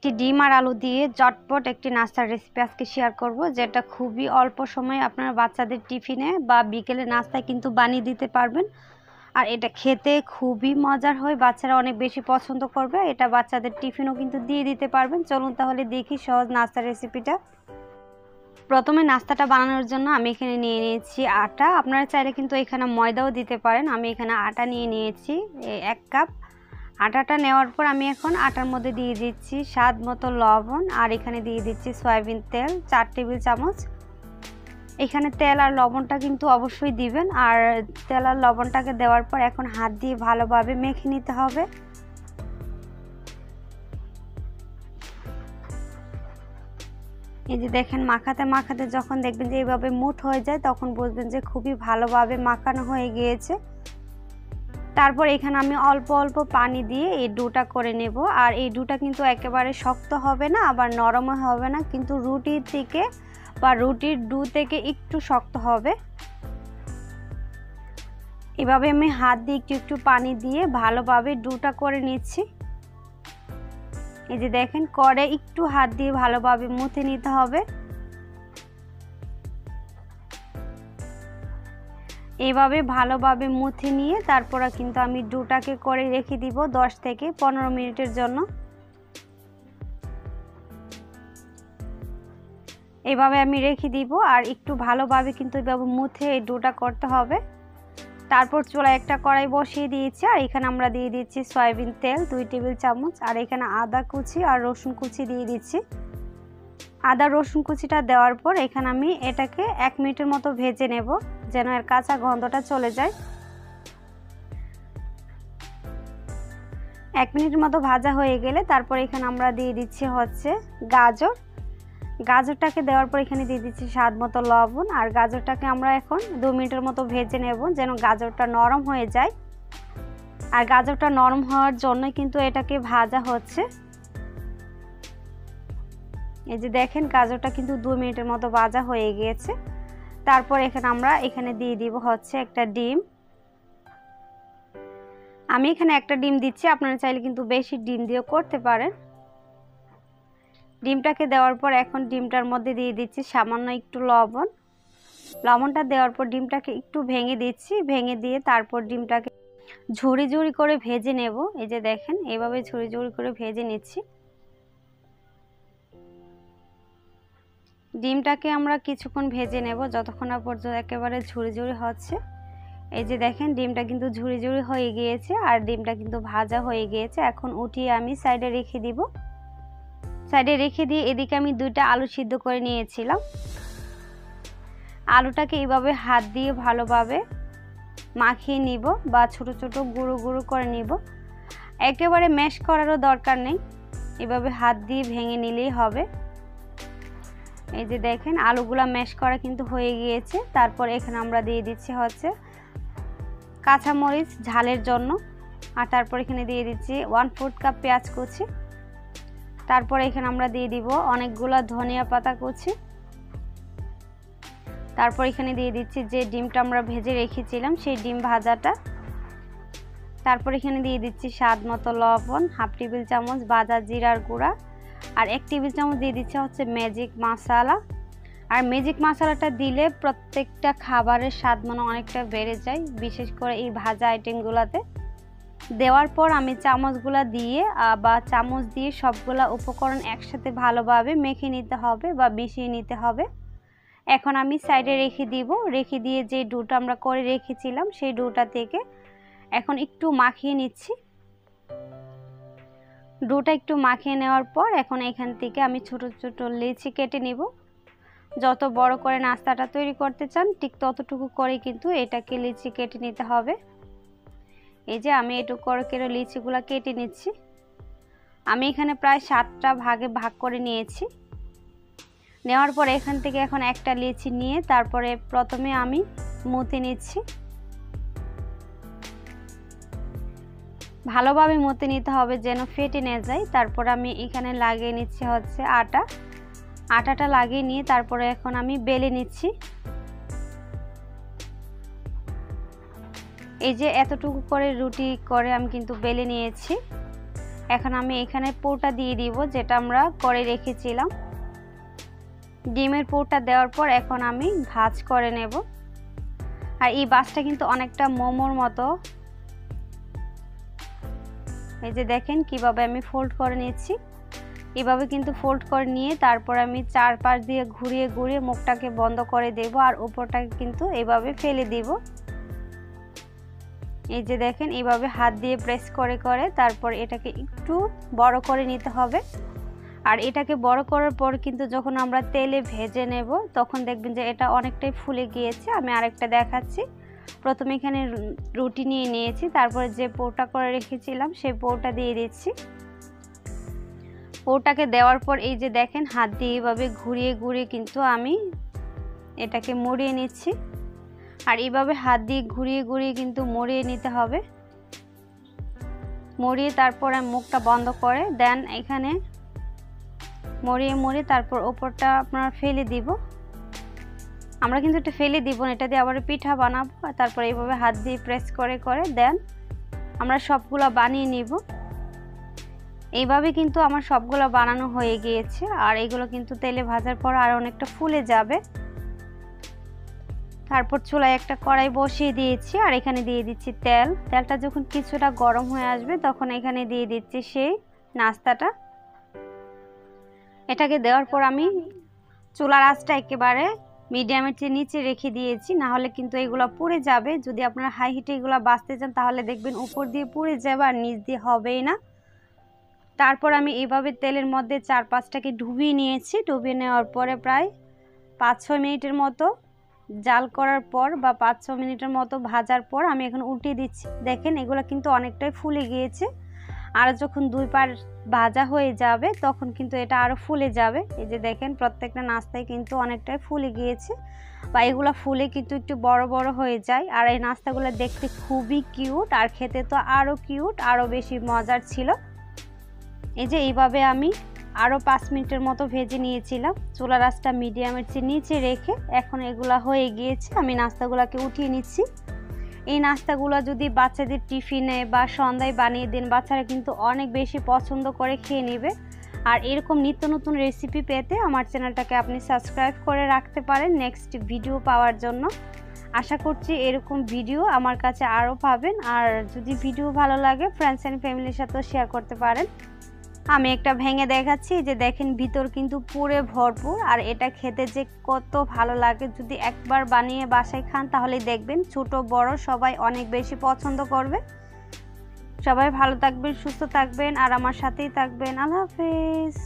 একটি ডিম আর আলু দিয়ে চটপট একটি নাস্তার রেসিপি আজকে শেয়ার করব, যেটা খুবই অল্প সময়ে আপনারা বাচ্চাদের টিফিনে বা বিকেলে নাস্তায় কিন্তু বানিয়ে দিতে পারবেন। আর এটা খেতে খুবই মজার হয়, বাচ্চারা অনেক বেশি পছন্দ করবে। এটা বাচ্চাদের টিফিনও কিন্তু দিয়ে দিতে পারবেন। চলুন তাহলে দেখি সহজ নাস্তার রেসিপিটা। প্রথমে নাস্তাটা বানানোর জন্য আমি এখানে নিয়ে নিয়েছি আটা। আপনারা চাইলে কিন্তু এখানে ময়দাও দিতে পারেন। আমি এখানে আটা নিয়ে নিয়েছি 1 কাপ। আটাটা নেওয়ার পর আমি এখন আটার মধ্যে দিয়ে দিচ্ছি স্বাদ মতো লবণ, আর এখানে দিয়ে দিচ্ছি সয়াবিন তেল 4 টেবিল চামচ। এখানে তেল আর লবণটা কিন্তু অবশ্যই দিবেন। আর তেল আর লবণটাকে দেওয়ার পর এখন হাত দিয়ে ভালোভাবে মেখে নিতে হবে। এই যে দেখেন, মাখাতে মাখাতে যখন দেখবেন যে এইভাবে মুঠ হয়ে যায়, তখন বুঝবেন যে খুবই ভালোভাবে মাখানো হয়ে গিয়েছে। তারপর এখানে আমি অল্প অল্প পানি দিয়ে এই ডোটা করে নেব। আর এই ডোটা কিন্তু একেবারে শক্ত হবে না, আবার নরমও হবে না, কিন্তু রুটির থেকে বা রুটির ডো থেকে একটু শক্ত হবে। এভাবে আমি হাত দিয়ে একটু একটু পানি দিয়ে ভালোভাবে ডোটা করে নিচ্ছি। এই যে দেখেন, করে একটু হাত দিয়ে ভালোভাবে মুথে নিতে হবে। এইভাবে ভালোভাবে মুথে নিয়ে তারপর কিন্তু আমি ডোটাকে করে রেখে দিব 10 থেকে 15 মিনিটের জন্য। এইভাবে আমি রেখে দিব। আর একটু ভালোভাবে কিন্তু এইভাবে মুথে এই ডোটা করতে হবে। তারপর চুলায় একটা কড়াই বসিয়ে দিয়েছি, আর এখানে আমরা দিয়ে দিচ্ছি সয়াবিন তেল 2 টেবিল চামচ। আর এখানে আদা কুচি আর রসুন কুচি দিয়ে দিচ্ছি। আদা রসুন কুচিটা দেওয়ার পর এখানে আমি এটাকে 1 মিনিটের মতো ভেজে নেব, যেন এর কাঁচা গন্ধটা চলে যায়। 1 মিনিটের মতো ভাজা হয়ে গেলে তারপর এখানে আমরা দিয়ে দিচ্ছি হচ্ছে গাজর। গাজরটাকে দেওয়ার পর এখানে দিয়ে দিচ্ছি স্বাদ মতো লবণ। আর গাজরটাকে আমরা এখন 2 মিনিটের মতো ভেজে নেব, যেন গাজরটা নরম হয়ে যায়। আর গাজরটা নরম হওয়ার জন্যই কিন্তু এটাকে ভাজা হচ্ছে। এই যে দেখেন, গাজরটা কিন্তু 2 মিনিটের মতো ভাজা হয়ে গিয়েছে। তারপর এখানে দিয়ে দিব হচ্ছে একটা ডিম। আমি এখানে একটা ডিম দিচ্ছি, আপনারা চাইলে কিন্তু বেশি ডিম দিয়েও করতে পারেন। ডিমটাকে দেওয়ার পর এখন ডিমটার মধ্যে দিয়ে দিচ্ছি সামান্য একটু লবণ। লবণটা দেওয়ার পর ডিমটাকে একটু ভেঙে দিচ্ছি। ভেঙে দিয়ে তারপর ডিমটাকে ঝুড়ি ঝুড়ি করে ভেজে নেব। এই যে দেখেন, এইভাবে ঝুড়ি ঝুড়ি করে ভেজে নিচ্ছি। ডিমটাকে আমরা কিছুক্ষণ ভেজে নেব, যতক্ষণ না পর্যন্ত একেবারে ঝুড়ি ঝুড়ি হচ্ছে। এই যে দেখেন, ডিমটা কিন্তু ঝুড়ি ঝুড়ি হয়ে গিয়েছে, আর ডিমটা কিন্তু ভাজা হয়ে গিয়েছে। এখন উঠিয়ে আমি সাইডে রেখে দিব। সাইডে রেখে দিয়ে এদিকে আমি 2টা আলু সিদ্ধ করে নিয়েছিলাম। আলুটাকে এইভাবে হাত দিয়ে ভালোভাবে মাখিয়ে নিব, বা ছোট ছোট গুঁড়ো গুঁড়ো করে নিব। একেবারে ম্যাশ করারও দরকার নেই, এভাবে হাত দিয়ে ভেঙে নিলেই হবে। এই যে দেখেন, আলুগুলা ম্যাশ করা কিন্তু হয়ে গিয়েছে। তারপর এখানে আমরা দিয়ে দিচ্ছি হচ্ছে কাঁচামরিচ ঝালের জন্য। আর তারপর এখানে দিয়ে দিচ্ছি 1/4 কাপ পেঁয়াজ কুচি। তারপর এখানে আমরা দিয়ে দিব অনেকগুলো ধনিয়া পাতা কুচি। তারপর এখানে দিয়ে দিচ্ছি যে ডিমটা আমরা ভেজে রেখেছিলাম, সেই ডিম ভাজাটা। তারপর এখানে দিয়ে দিচ্ছি স্বাদ মতো লবণ, 1/2 টেবিল চামচ ভাজা জিরার গুঁড়া, আর 1 টেবিল চামচ দিয়ে দিচ্ছি হচ্ছে ম্যাজিক মশলা। আর ম্যাজিক মশলাটা দিলে প্রত্যেকটা খাবারের স্বাদ মানে অনেকটা বেড়ে যায়, বিশেষ করে এই ভাজা আইটেমগুলোতে। দেওয়ার পর আমি চামচগুলো দিয়ে চামচ দিয়ে সবগুলা উপকরণ একসাথে ভালোভাবে মেখে নিতে হবে বা মিশিয়ে নিতে হবে। এখন আমি সাইডে রেখে দিব। রেখে দিয়ে যে ডোটা আমরা করে রেখেছিলাম, সেই ডোটা থেকে এখন একটু মাখিয়ে নিচ্ছি। ডোটা একটু মাখিয়ে নেওয়ার পর এখন এখান থেকে আমি ছোট ছোট লিচি কেটে নিব। যত বড় করে নাস্তাটা তৈরি করতে চান ঠিক ততটুকু করে কিন্তু এটাকে লিচি কেটে নিতে হবে। এই যে আমি এটুকু করে লিচিগুলো কেটে নিচ্ছি। আমি এখানে প্রায় 7টা ভাগে ভাগ করে নিয়েছি। নেওয়ার পর এখান থেকে এখন একটা লিচি নিয়ে তারপরে প্রথমে আমি মুথে নিচ্ছি। ভালোভাবে মুথে নিতে হবে যেন ফেটে না যায়। তারপর আমি এখানে লাগিয়ে নিচ্ছি হচ্ছে আটাটা লাগিয়ে নিয়ে তারপরে এখন আমি বেলে নিচ্ছি। এই যে এতটুকু করে রুটি করে আমি কিন্তু বেলে নিয়েছি। এখন আমি এখানে পুরটা দিয়ে দিব যেটা আমরা করে রেখেছিলাম। ডিমের পুরটা দেওয়ার পর এখন আমি ভাঁজ করে নেব। আর এই ভাঁজটা কিন্তু অনেকটা মোমোর মতো। এই যে দেখেন কিভাবে আমি ফোল্ড করে নিচ্ছি। এভাবে কিন্তু ফোল্ড করে নিয়ে তারপর আমি চারপাশ দিয়ে ঘুরিয়ে ঘুরিয়ে মুখটাকে বন্ধ করে দেব আর উপরটাকে কিন্তু এভাবে ফেলে দিব। এই যে দেখেন এইভাবে হাত দিয়ে প্রেস করে করে তারপর এটাকে একটু বড় করে নিতে হবে। আর এটাকে বড় করার পর কিন্তু যখন আমরা তেলে ভেজে নেব তখন দেখবেন যে এটা অনেকটাই ফুলে গিয়েছে। আমি আরেকটা দেখাচ্ছি। প্রথমে এখানে রুটি নিয়ে নিয়েছি, তারপরে যে পোরটা করে রেখেছিলাম সেই পোরটা দিয়ে দিচ্ছি। পোরটাকে দেওয়ার পর এই যে দেখেন হাত দিয়ে এইভাবে ঘুরিয়ে ঘুরিয়ে কিন্তু আমি এটাকে মুড়িয়ে নিচ্ছি। আর এইভাবে হাত দিয়ে ঘুরিয়ে ঘুরিয়ে কিন্তু মুড়িয়ে নিতে হবে। মুড়িয়ে তারপর আমি মুখটা বন্ধ করে দেন এখানে মুড়িয়ে মুড়িয়ে তারপর ওপরটা আপনার ফেলে দিব। আমরা কিন্তু এটা ফেলে দিব না, এটা দিয়ে আবার পিঠা বানাবো। তারপর এইভাবে হাত দিয়ে প্রেস করে করে দেন আমরা সবগুলো বানিয়ে নিব। এইভাবে কিন্তু আমার সবগুলো বানানো হয়ে গিয়েছে। আর এগুলো কিন্তু তেলে ভাজার পর আর অনেকটা ফুলে যাবে। তারপর চুলায় একটা কড়াই বসিয়ে দিয়েছি আর এখানে দিয়ে দিচ্ছি তেল। তেলটা যখন কিছুটা গরম হয়ে আসবে তখন এখানে দিয়ে দিচ্ছি সেই নাস্তাটা। এটাকে দেওয়ার পর আমি চুলার আঁচটা একেবারে মিডিয়ামের চেয়ে নিচে রেখে দিয়েছি, না হলে কিন্তু এগুলো পুড়ে যাবে। যদি আপনারা হাই হিটে এগুলো বাঁচতে চান তাহলে দেখবেন উপর দিয়ে পুড়ে যাবে আর নিচ দিয়ে হবেই না। তারপর আমি এইভাবে তেলের মধ্যে 4-5টাকে ডুবিয়ে নিয়েছি। ডুবিয়ে নেওয়ার পরে প্রায় 5-6 মিনিটের মতো জাল করার পর বা 5-6 মিনিটের মতো ভাজার পর আমি এখন উল্টিয়ে দিচ্ছি। দেখেন এগুলো কিন্তু অনেকটাই ফুলে গিয়েছে। আর যখন দুই পার ভাজা হয়ে যাবে তখন কিন্তু এটা আরও ফুলে যাবে। এই যে দেখেন প্রত্যেকটা নাস্তায় কিন্তু অনেকটাই ফুলে গিয়েছে বা এগুলো ফুলে কিন্তু একটু বড় বড় হয়ে যায়। আর এই নাস্তাগুলো দেখতে খুবই কিউট আর খেতে তো আরও কিউট, আরও বেশি মজার ছিল। এই যে এইভাবে আমি আরও 5 মিনিটের মতো ভেজে নিয়েছিলাম চুলার আঁচটা মিডিয়ামের চেয়ে নিচে রেখে। এখন এগুলা হয়ে গিয়েছে, আমি নাস্তাগুলোকে উঠিয়ে নিচ্ছি। এই নাস্তাগুলো যদি বাচ্চাদের টিফিনে বা সন্ধ্যায় বানিয়ে দেন বাচ্চারা কিন্তু অনেক বেশি পছন্দ করে খেয়ে নেবে। আর এরকম নিত্য নতুন রেসিপি পেতে আমার চ্যানেলটাকে আপনি সাবস্ক্রাইব করে রাখতে পারেন নেক্সট ভিডিও পাওয়ার জন্য। আশা করছি এরকম ভিডিও আমার কাছে আরও পাবেন। আর যদি ভিডিও ভালো লাগে ফ্রেন্ডস অ্যান্ড ফ্যামিলির সাথেও শেয়ার করতে পারেন। আমি একটা ভেঙে দেখাচ্ছি, যে দেখেন ভিতর কিন্তু পুরে ভরপুর। আর এটা খেতে যে কত ভালো লাগে, যদি একবার বানিয়ে বাসায় খান তাহলে দেখবেন ছোট বড় সবাই অনেক বেশি পছন্দ করবে। সবাই ভালো থাকবেন, সুস্থ থাকবেন আর আমার সাথেই থাকবেন। আল্লাহ হাফেজ।